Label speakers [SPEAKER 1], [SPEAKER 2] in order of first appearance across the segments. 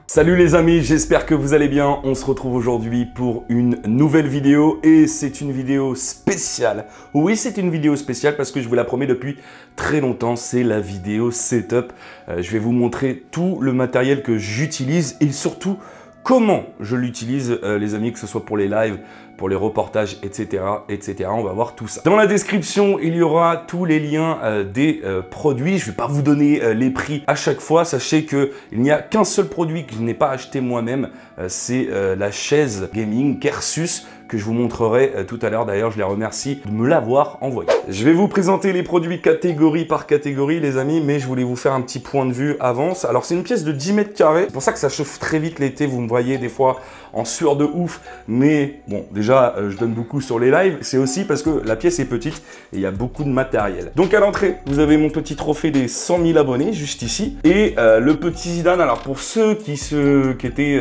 [SPEAKER 1] Salut les amis, j'espère que vous allez bien. On se retrouve aujourd'hui pour une nouvelle vidéo et c'est une vidéo spéciale. Oui, c'est une vidéo spéciale parce que je vous la promets depuis très longtemps, c'est la vidéo setup. Je vais vous montrer tout le matériel que j'utilise et surtout comment je l'utilise, les amis, que ce soit pour les lives, pour les reportages, etc., etc. On va voir tout ça. Dans la description, il y aura tous les liens des produits. Je ne vais pas vous donner les prix à chaque fois. Sachez qu'il n'y a qu'un seul produit que je n'ai pas acheté moi-même. C'est la chaise gaming Kersus que je vous montrerai tout à l'heure. D'ailleurs, je les remercie de me l'avoir envoyé. Je vais vous présenter les produits catégorie par catégorie, les amis, mais je voulais vous faire un petit point de vue avant. Alors, c'est une pièce de 10 mètres carrés. C'est pour ça que ça chauffe très vite l'été. Vous me voyez des fois en sueur de ouf. Mais bon, déjà, je donne beaucoup sur les lives. C'est aussi parce que la pièce est petite et il y a beaucoup de matériel. Donc, à l'entrée, vous avez mon petit trophée des 100 000 abonnés, juste ici. Et le petit Zidane. Alors, pour ceux qui étaient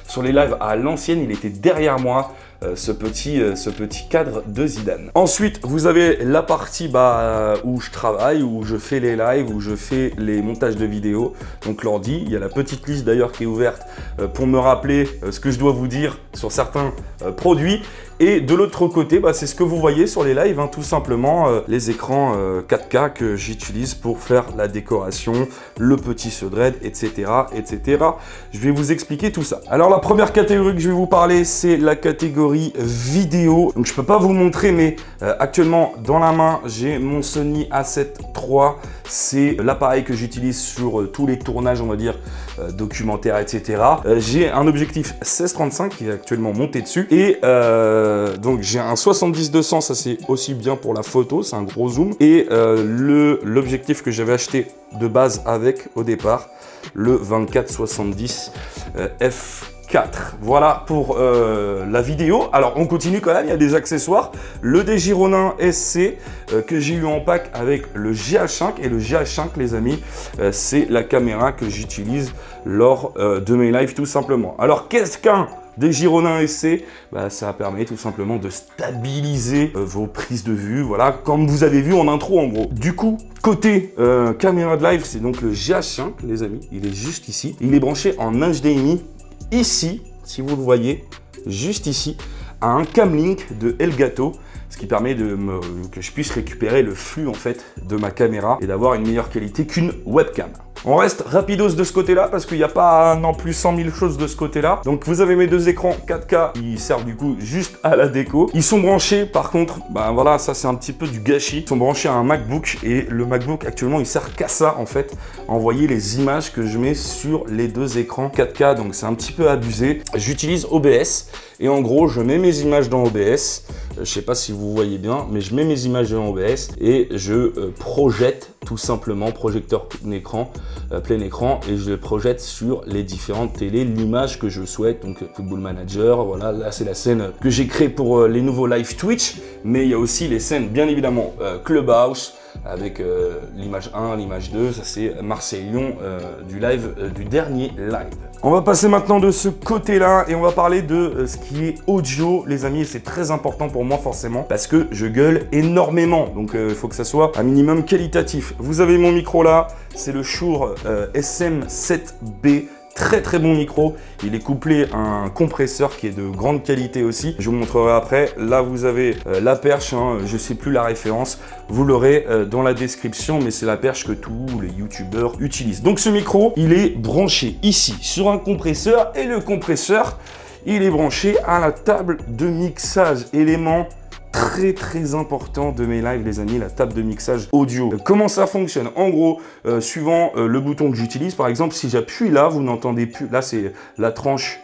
[SPEAKER 1] sur les lives à l'ancienne, il était derrière moi. Ce petit cadre de Zidane. Ensuite, vous avez la partie où je travaille, où je fais les lives, où je fais les montages de vidéos. Donc l'ordi, il y a la petite liste d'ailleurs qui est ouverte pour me rappeler ce que je dois vous dire sur certains produits. Et de l'autre côté, c'est ce que vous voyez sur les lives, tout simplement les écrans 4K que j'utilise pour faire la décoration, le petit Sudred, etc., etc. Je vais vous expliquer tout ça. Alors la première catégorie que je vais vous parler, c'est la catégorie vidéo. Donc je peux pas vous montrer, mais actuellement dans la main, j'ai mon Sony A7 III. C'est l'appareil que j'utilise sur tous les tournages, on va dire, documentaires, etc. J'ai un objectif 16-35 qui est actuellement monté dessus et donc j'ai un 70-200, ça c'est aussi bien pour la photo, c'est un gros zoom. Et l'objectif que j'avais acheté de base avec au départ, le 24-70 f4. Voilà pour la vidéo. Alors on continue quand même, il y a des accessoires. Le DJI Ronin SC que j'ai eu en pack avec le GH5. Et le GH5, les amis, c'est la caméra que j'utilise lors de mes lives tout simplement. Alors qu'est-ce qu'un DJI Ronin SC? Ça permet tout simplement de stabiliser vos prises de vue, voilà, comme vous avez vu en intro en gros. Du coup, côté caméra de live, c'est donc le GH5, les amis, il est juste ici. Il est branché en HDMI ici, si vous le voyez, juste ici, à un Camlink de Elgato, ce qui permet que je puisse récupérer le flux en fait de ma caméra et d'avoir une meilleure qualité qu'une webcam. On reste rapidos de ce côté-là parce qu'il n'y a pas non plus 100 000 choses de ce côté-là. Donc vous avez mes deux écrans 4K qui servent du coup juste à la déco. Ils sont branchés par contre, voilà, ça c'est un petit peu du gâchis. Ils sont branchés à un MacBook et le MacBook actuellement il sert qu'à ça en fait, à envoyer les images que je mets sur les deux écrans 4K. Donc c'est un petit peu abusé. J'utilise OBS et en gros je mets mes images dans OBS. Je sais pas si vous voyez bien, mais je mets mes images dans OBS et je projette tout simplement, projecteur d'écran, plein écran, et je projette sur les différentes télés l'image que je souhaite. Donc Football Manager, voilà, là c'est la scène que j'ai créée pour les nouveaux live Twitch, mais il y a aussi les scènes bien évidemment Clubhouse, avec l'image 1, l'image 2, ça c'est Marseille-Lyon du live, du dernier live. On va passer maintenant de ce côté-là et on va parler de ce qui est audio, les amis, et c'est très important pour moi forcément parce que je gueule énormément, donc il faut que ça soit un minimum qualitatif. Vous avez mon micro là, c'est le Shure SM7B. Très très bon micro, il est couplé à un compresseur qui est de grande qualité aussi, je vous montrerai après. Là vous avez la perche, je sais plus la référence, vous l'aurez dans la description, mais c'est la perche que tous les youtubeurs utilisent. Donc ce micro, il est branché ici sur un compresseur et le compresseur, il est branché à la table de mixage, élément très important de mes lives, les amis, la table de mixage audio. Comment ça fonctionne? En gros, suivant le bouton que j'utilise, par exemple, si j'appuie là, vous n'entendez plus. Là, c'est la tranche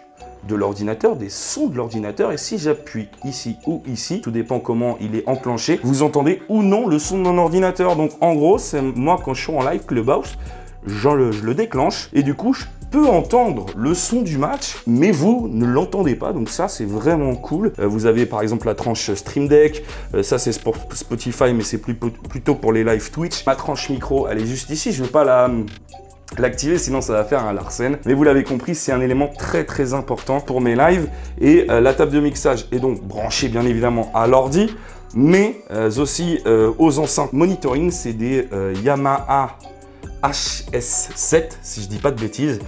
[SPEAKER 1] de l'ordinateur, des sons de l'ordinateur. Et si j'appuie ici ou ici, tout dépend comment il est enclenché, vous entendez ou non le son de mon ordinateur. Donc en gros, c'est moi quand je suis en live Clubhouse, je le déclenche et du coup, je peux entendre le son du match, mais vous ne l'entendez pas. Donc ça, c'est vraiment cool. Vous avez par exemple la tranche Stream Deck. Ça, c'est pour Spotify, mais c'est plutôt pour les live Twitch. Ma tranche micro, elle est juste ici. Je ne veux pas l'activer, sinon ça va faire un Larsen. Mais vous l'avez compris, c'est un élément très important pour mes lives. Et la table de mixage est donc branchée bien évidemment à l'ordi, mais aussi aux enceintes monitoring. C'est des Yamaha HS7, si je dis pas de bêtises,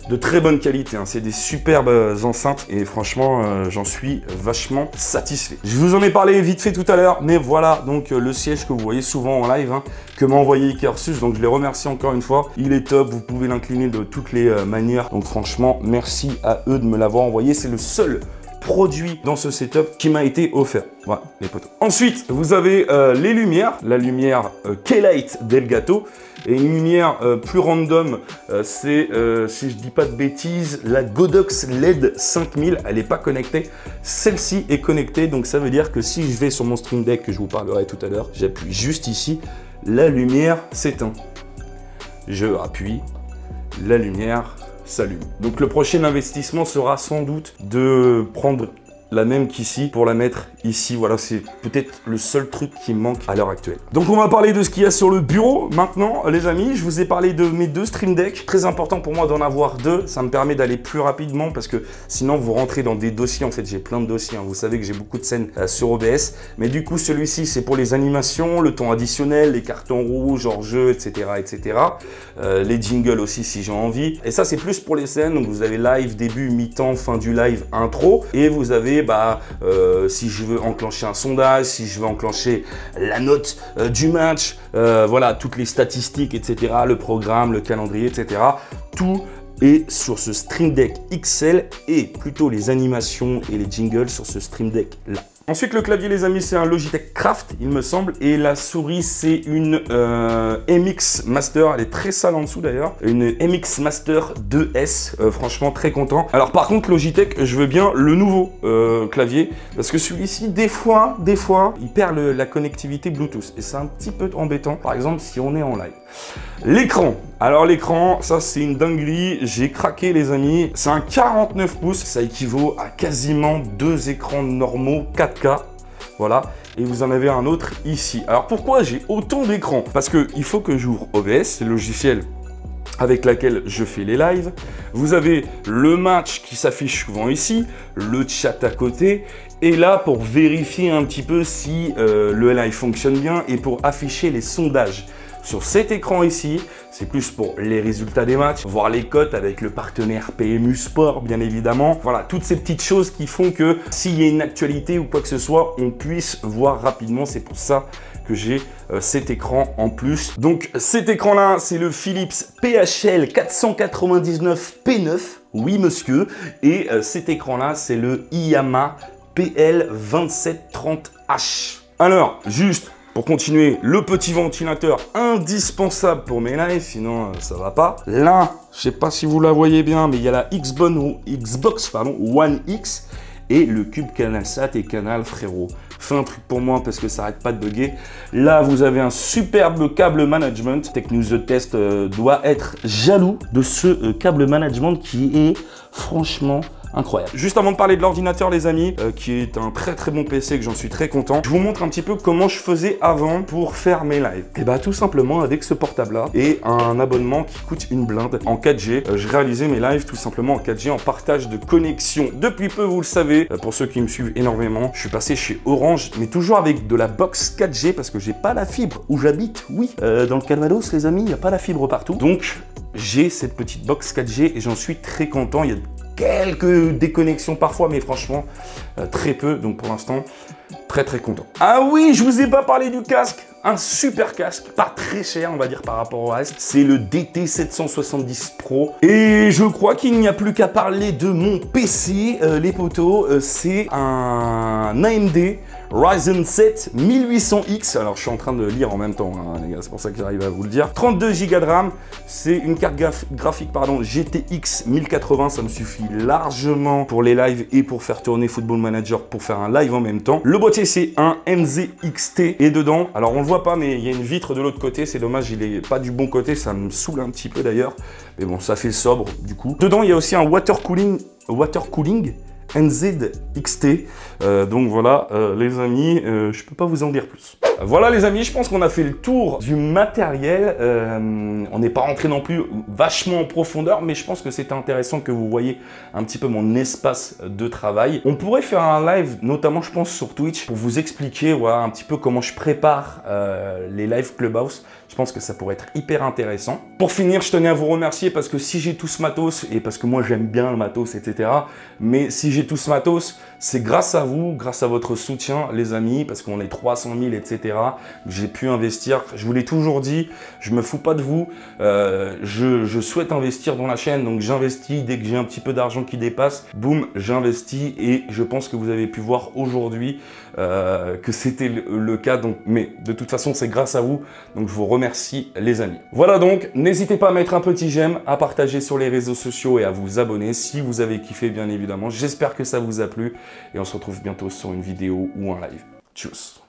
[SPEAKER 1] de très bonne qualité, hein. C'est des superbes enceintes et franchement, j'en suis vachement satisfait. Je vous en ai parlé vite fait tout à l'heure, mais voilà donc le siège que vous voyez souvent en live, hein, que m'a envoyé Ikersus, donc je les remercie encore une fois. Il est top, vous pouvez l'incliner de toutes les manières, donc franchement, merci à eux de me l'avoir envoyé. C'est le seul produit dans ce setup qui m'a été offert. Voilà, les potos. Ensuite, vous avez les lumières. La lumière K-Lite d'Elgato. Et une lumière plus random, c'est, si je dis pas de bêtises, la Godox LED 5000. Elle n'est pas connectée. Celle-ci est connectée. Donc ça veut dire que si je vais sur mon Stream Deck, que je vous parlerai tout à l'heure, j'appuie juste ici, la lumière s'éteint. Je appuie, la lumière s'allume. Donc le prochain investissement sera sans doute de prendre la même qu'ici pour la mettre ici. Voilà, c'est peut-être le seul truc qui me manque à l'heure actuelle. Donc on va parler de ce qu'il y a sur le bureau maintenant, les amis. Je vous ai parlé de mes deux Stream Deck. Très important pour moi d'en avoir deux. Ça me permet d'aller plus rapidement parce que sinon vous rentrez dans des dossiers. En fait, j'ai plein de dossiers, hein. Vous savez que j'ai beaucoup de scènes sur OBS. Mais du coup, celui-ci, c'est pour les animations, le temps additionnel, les cartons rouges, hors jeu, etc. etc. Les jingles aussi si j'ai envie. Et ça, c'est plus pour les scènes. Donc vous avez live, début, mi-temps, fin du live, intro. Et vous avez si je veux enclencher un sondage, si je veux enclencher la note du match, voilà, toutes les statistiques, etc., le programme, le calendrier, etc. Tout est sur ce Stream Deck XL et plutôt les animations et les jingles sur ce Stream Deck là. Ensuite, le clavier, les amis, c'est un Logitech Craft, il me semble. Et la souris, c'est une MX Master. Elle est très sale en dessous, d'ailleurs. Une MX Master 2S. Franchement, très content. Alors, par contre, Logitech, je veux bien le nouveau clavier. Parce que celui-ci, des fois, il perd la connectivité Bluetooth. Et c'est un petit peu embêtant. Par exemple, si on est en live. L'écran. Alors, l'écran, ça, c'est une dinguerie. J'ai craqué, les amis. C'est un 49 pouces. Ça équivaut à quasiment 2 écrans normaux 4K. Voilà. Et vous en avez un autre ici. Alors, pourquoi j'ai autant d'écrans? Parce qu'il faut que j'ouvre OBS, c'est le logiciel avec lequel je fais les lives. Vous avez le match qui s'affiche souvent ici, le chat à côté. Et là, pour vérifier un petit peu si le live fonctionne bien et pour afficher les sondages. Sur cet écran ici, c'est plus pour les résultats des matchs, voir les cotes avec le partenaire PMU Sport, bien évidemment. Voilà, toutes ces petites choses qui font que s'il y a une actualité ou quoi que ce soit, on puisse voir rapidement. C'est pour ça que j'ai cet écran en plus. Donc cet écran-là, c'est le Philips PHL 499P9. Oui, monsieur. Et cet écran-là, c'est le Yamaha PL2730H. Alors, juste... pour continuer, le petit ventilateur indispensable pour mes lives, sinon ça va pas. Là, je sais pas si vous la voyez bien, mais il y a la Xbox One X et le cube CanalSat et Canal, frérot. Fais un truc pour moi parce que ça arrête pas de bugger. Là, vous avez un superbe câble management. Technews The Test doit être jaloux de ce câble management qui est franchement incroyable. Juste avant de parler de l'ordinateur, les amis, qui est un très bon PC, que j'en suis très content, je vous montre un petit peu comment je faisais avant pour faire mes lives. Et bah tout simplement avec ce portable-là et un abonnement qui coûte une blinde en 4G. Je réalisais mes lives tout simplement en 4G en partage de connexion. Depuis peu, vous le savez, pour ceux qui me suivent énormément, je suis passé chez Orange, mais toujours avec de la box 4G parce que j'ai pas la fibre où j'habite. Oui, dans le Calvados, les amis, il n'y a pas la fibre partout. Donc, j'ai cette petite box 4G et j'en suis très content. Il y a quelques déconnexions parfois, mais franchement, très peu. Donc pour l'instant, très content. Ah oui, je vous ai pas parlé du casque. Un super casque, pas très cher, on va dire, par rapport au reste. C'est le DT770 Pro. Et je crois qu'il n'y a plus qu'à parler de mon PC, les potos. C'est un AMD Ryzen 7 1800X. Alors je suis en train de lire en même temps, hein, les gars, c'est pour ça que j'arrive à vous le dire. 32 Go de RAM, c'est une carte graphique GTX 1080, ça me suffit largement pour les lives et pour faire tourner Football Manager pour faire un live en même temps. Le boîtier c'est un MZ-XT et dedans, alors on le voit pas mais il y a une vitre de l'autre côté, c'est dommage il est pas du bon côté, ça me saoule un petit peu d'ailleurs, mais bon ça fait sobre du coup. Dedans il y a aussi un water cooling NZ-XT, donc voilà les amis, je peux pas vous en dire plus. Voilà les amis, je pense qu'on a fait le tour du matériel, on n'est pas rentré non plus vachement en profondeur, mais je pense que c'était intéressant que vous voyez un petit peu mon espace de travail. On pourrait faire un live, notamment je pense sur Twitch, pour vous expliquer voilà, un petit peu comment je prépare les live Clubhouse. Je pense que ça pourrait être hyper intéressant. Pour finir, je tenais à vous remercier parce que si j'ai tout ce matos, et parce que moi j'aime bien le matos, etc. Mais si j'ai tout ce matos, c'est grâce à vous, grâce à votre soutien, les amis, parce qu'on est 300 000, etc. J'ai pu investir. Je vous l'ai toujours dit, je me fous pas de vous. Je souhaite investir dans la chaîne, donc j'investis dès que j'ai un petit peu d'argent qui dépasse. Boum, j'investis et je pense que vous avez pu voir aujourd'hui que c'était le cas. Donc, mais de toute façon, c'est grâce à vous. Donc, je vous remercie, les amis. Voilà donc, n'hésitez pas à mettre un petit j'aime, à partager sur les réseaux sociaux et à vous abonner si vous avez kiffé, bien évidemment. J'espère que ça vous a plu et on se retrouve bientôt sur une vidéo ou un live. Tchuss.